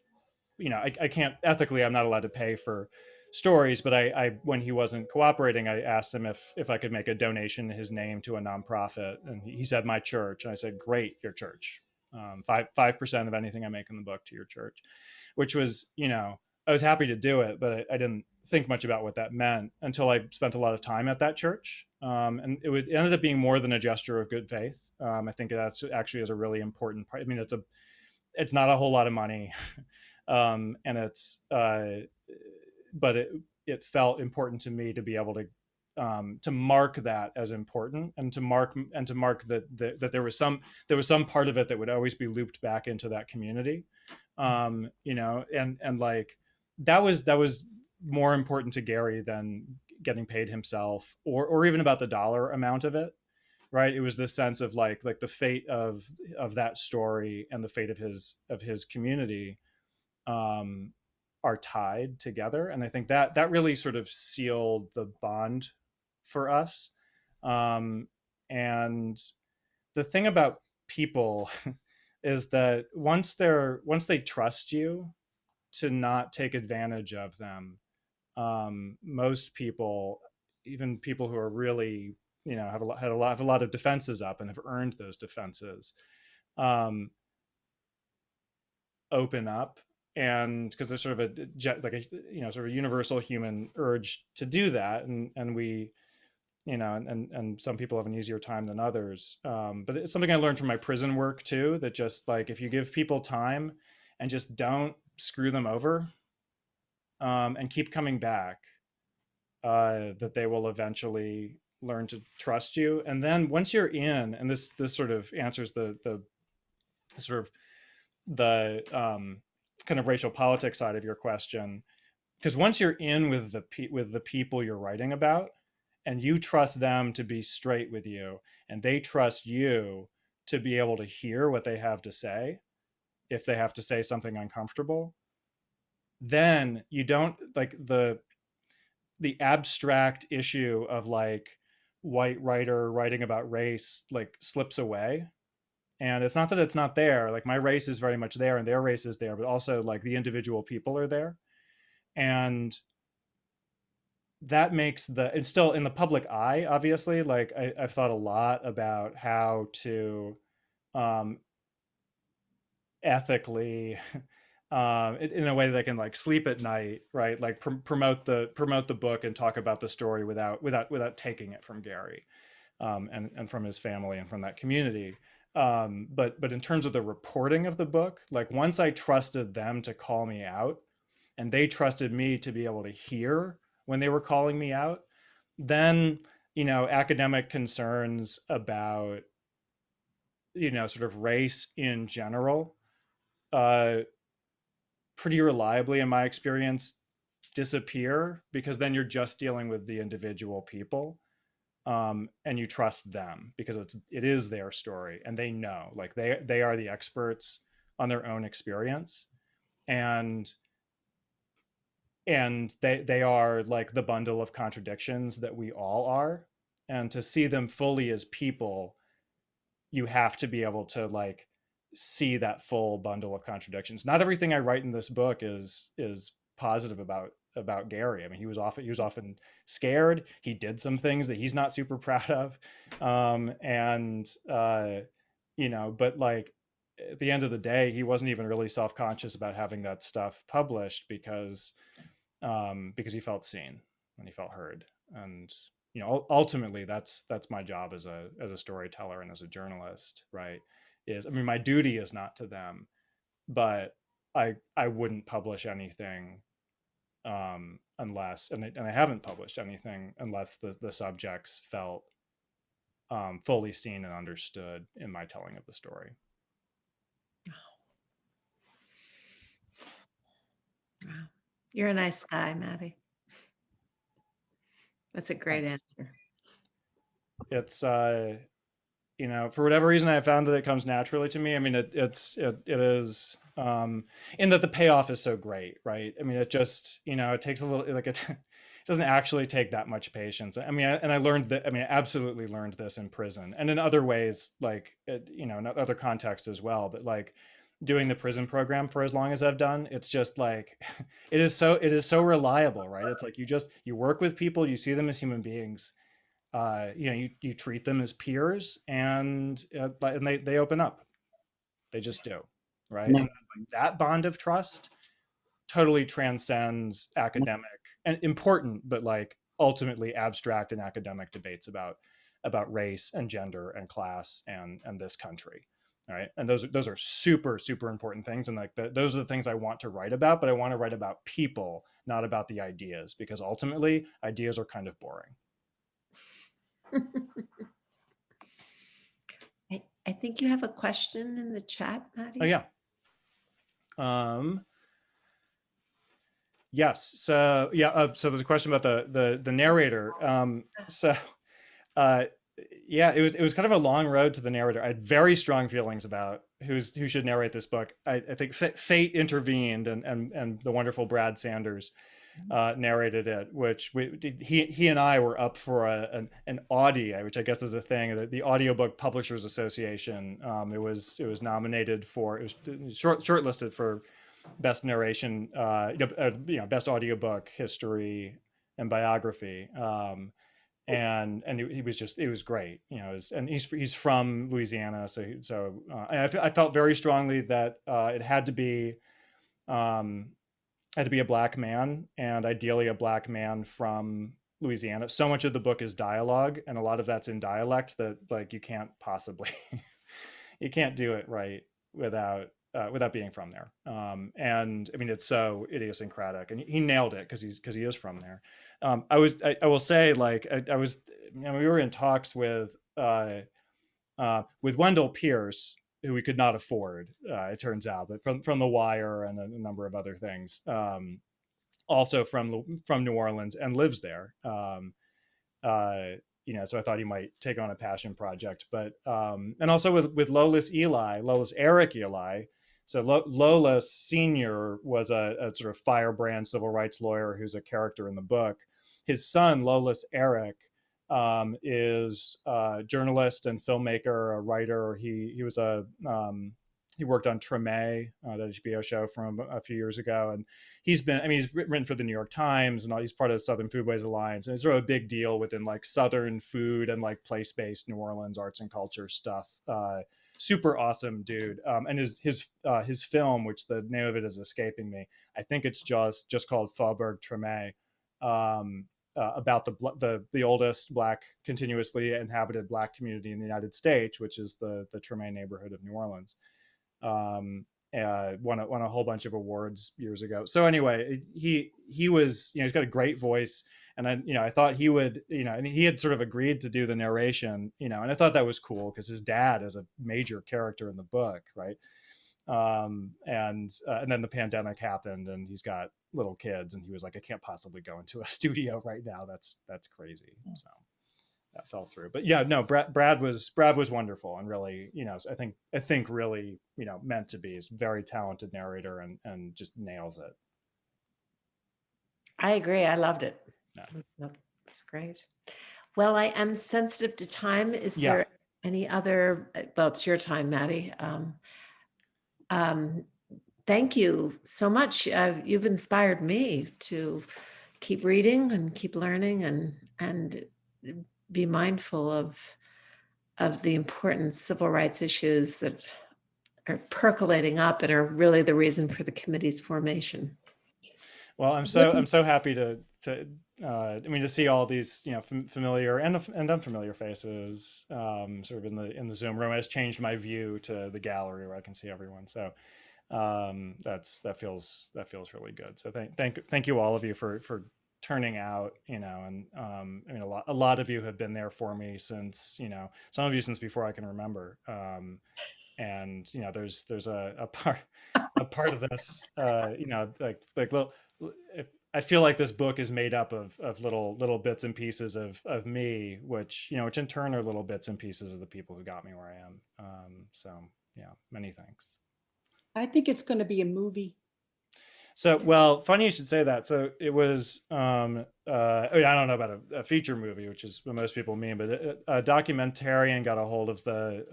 I can't, ethically, I'm not allowed to pay for stories, but I when he wasn't cooperating, I asked him if I could make a donation in his name to a nonprofit, and he said my church, and I said, great, your church, 5% of anything I make in the book to your church, which was, I was happy to do it, but I didn't think much about what that meant until I spent a lot of time at that church. And it ended up being more than a gesture of good faith. I think that's actually is a really important part. I mean, it's not a whole lot of money, and it's, but it felt important to me to be able to mark that as important, and to mark that there was some part of it that would always be looped back into that community, and like that was more important to Gary than getting paid himself, or even about the dollar amount of it, right? It was this sense of like the fate of that story and the fate of his community are tied together. And I think that really sort of sealed the bond for us. And the thing about people is that once they trust you to not take advantage of them, most people, even people who are really, have a lot of defenses up and have earned those defenses, open up. And because there's sort of sort of universal human urge to do that, and we, and some people have an easier time than others. But it's something I learned from my prison work too, that just like, if you give people time and just don't screw them over, and keep coming back, that they will eventually learn to trust you. And then once you're in, and this sort of answers the sort of the kind of racial politics side of your question, because once you're in with the people you're writing about, and you trust them to be straight with you, and they trust you to be able to hear what they have to say, if they have to say something uncomfortable, then you don't, like, the abstract issue of like white writer writing about race like slips away. And it's not that it's not there, like my race is very much there and their race is there, but also like the individual people are there. And that makes it's still in the public eye, obviously. Like I've thought a lot about how to ethically, in a way that I can like sleep at night, right? Like promote the book and talk about the story without taking it from Gary, and from his family and from that community. But in terms of the reporting of the book, like once I trusted them to call me out, and they trusted me to be able to hear when they were calling me out, then, academic concerns about, sort of race in general, pretty reliably, in my experience, disappear, because then you're just dealing with the individual people, and you trust them because it is their story, and they know, like they are the experts on their own experience, and they are like the bundle of contradictions that we all are. And to see them fully as people, you have to be able to like see that full bundle of contradictions. Not everything I write in this book is positive about Gary. I mean, he was often scared. He did some things that he's not super proud of, but like at the end of the day, he wasn't even really self-conscious about having that stuff published, because he felt seen and he felt heard. And ultimately that's my job as a storyteller and as a journalist, right? My duty is not to them, but I wouldn't publish anything unless, and I haven't published anything unless the subjects felt fully seen and understood in my telling of the story. Wow. You're a nice guy, Maddie. That's a great answer. It's for whatever reason, I found that it comes naturally to me. I mean, it is in that the payoff is so great, right? I mean, it just, it takes a little, like it doesn't actually take that much patience. I mean, I learned that, I absolutely learned this in prison and in other ways, like, in other contexts as well, but like doing the prison program for as long as I've done, it's just like, it is so reliable, right? It's like, you work with people, you see them as human beings, you treat them as peers, and they open up. They just do, right? No. And that bond of trust totally transcends academic and important, but like ultimately abstract and academic debates about race and gender and class and this country. All right. And those are super, super important things. And like those are the things I want to write about, but I want to write about people, not about the ideas, because ultimately ideas are kind of boring. I think you have a question in the chat, Maddie. Oh yeah. Yes. So yeah. So there's a question about the narrator. yeah, it was kind of a long road to the narrator. I had very strong feelings about who should narrate this book. I think fate intervened, and the wonderful Brad Sanders narrated it, which he and I were up for an Audie, which I guess is a thing, the Audiobook Publishers Association. It was nominated for, it was shortlisted for best narration, best audiobook, history, and biography. And he was just, it was great, and he's from Louisiana, so I felt very strongly that it had to be a black man, and ideally a black man from Louisiana. So much of the book is dialogue, and a lot of that's in dialect that, like, you can't possibly you can't do it right without being from there. And I mean, it's so idiosyncratic, and he nailed it because he is from there. I will say, like, I was, we were in talks with Wendell Pierce, who we could not afford, it turns out, but from The Wire and a number of other things. Also from New Orleans, and lives there. So I thought he might take on a passion project, but and also with Lolis Eric Eli. So Lola Sr. was a sort of firebrand civil rights lawyer who's a character in the book. His son, Lolis Eric, is a journalist and filmmaker, a writer. He worked on Treme, that HBO show from a few years ago, and he's written for the New York Times, and he's part of Southern Foodways Alliance, and it's sort of a big deal within, like, Southern food and, like, place-based New Orleans arts and culture stuff. Super awesome dude. And his film, which the name of it is escaping me, I think it's just called Faubourg Treme, about the oldest continuously inhabited Black community in the United States, which is the Treme neighborhood of New Orleans. Won a whole bunch of awards years ago. So anyway, he was, he's got a great voice, and I thought he would, and he had sort of agreed to do the narration, and I thought that was cool because his dad is a major character in the book, right? And then the pandemic happened, and he's got little kids, and he was like, I can't possibly go into a studio right now. That's crazy. So that fell through. But yeah, no, Brad was wonderful, and really, I think really, meant to be. He's a very talented narrator, and just nails it. I agree. I loved it. Yeah. That's great. Well, I am sensitive to time. Is there any other? Well, it's your time, Maddie. Thank you so much. You've inspired me to keep reading and keep learning, and be mindful of the important civil rights issues that are percolating up and are really the reason for the committee's formation. Well, I'm so happy to see all these, familiar and unfamiliar faces, sort of in the Zoom room. Has changed my view to the gallery where I can see everyone. So that feels really good. So thank you all of you for turning out, and a lot of you have been there for me since, some of you since before I can remember. And there's a part of this, like little. I feel like this book is made up of little bits and pieces of me, which in turn are little bits and pieces of the people who got me where I am. So yeah, many thanks. I think it's going to be a movie. So, well, funny you should say that. So it was, I don't know about a feature movie, which is what most people mean, but a documentarian got a hold of the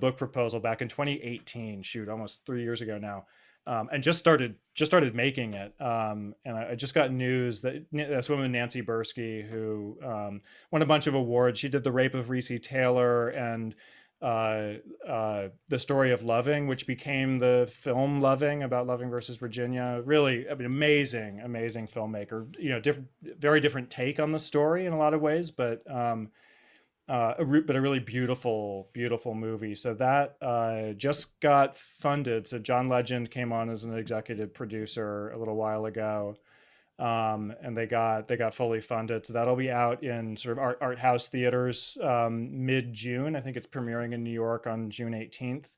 book proposal back in 2018, almost 3 years ago now. And just started making it. And I just got news that this woman, Nancy Buirski, who won a bunch of awards. She did The Rape of Reese Taylor and The Story of Loving, which became the film Loving, about Loving versus Virginia. Really, amazing filmmaker. Very different take on the story in a lot of ways, but a really beautiful movie. So that just got funded. So John Legend came on as an executive producer a little while ago, and they got fully funded. So that'll be out in sort of art house theaters mid-June. I think it's premiering in New York on June 18th,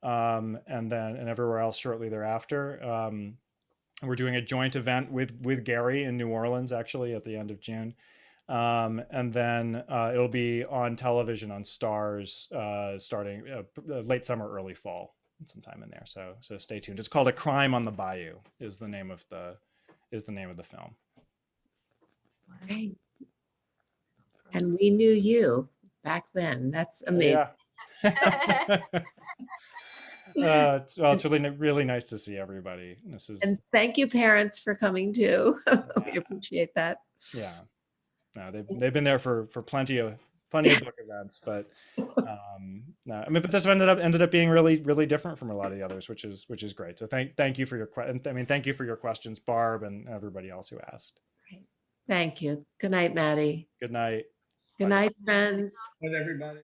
and everywhere else shortly thereafter. We're doing a joint event with Gary in New Orleans, actually, at the end of June. And then it'll be on television on Stars starting late summer, early fall, sometime in there. So stay tuned. It's called A Crime on the Bayou is the name of the film. Right. And we knew you back then. That's amazing. Yeah. It's really nice to see everybody. And thank you, parents, for coming too. We appreciate that. Yeah. No, they've been there for plenty of book events, but no, I mean, but this ended up being really different from a lot of the others, which is great. So thank you for your thank you for your questions, Barb, and everybody else who asked. Thank you. Good night, Maddie. Good night. Good night, friends. Good, everybody.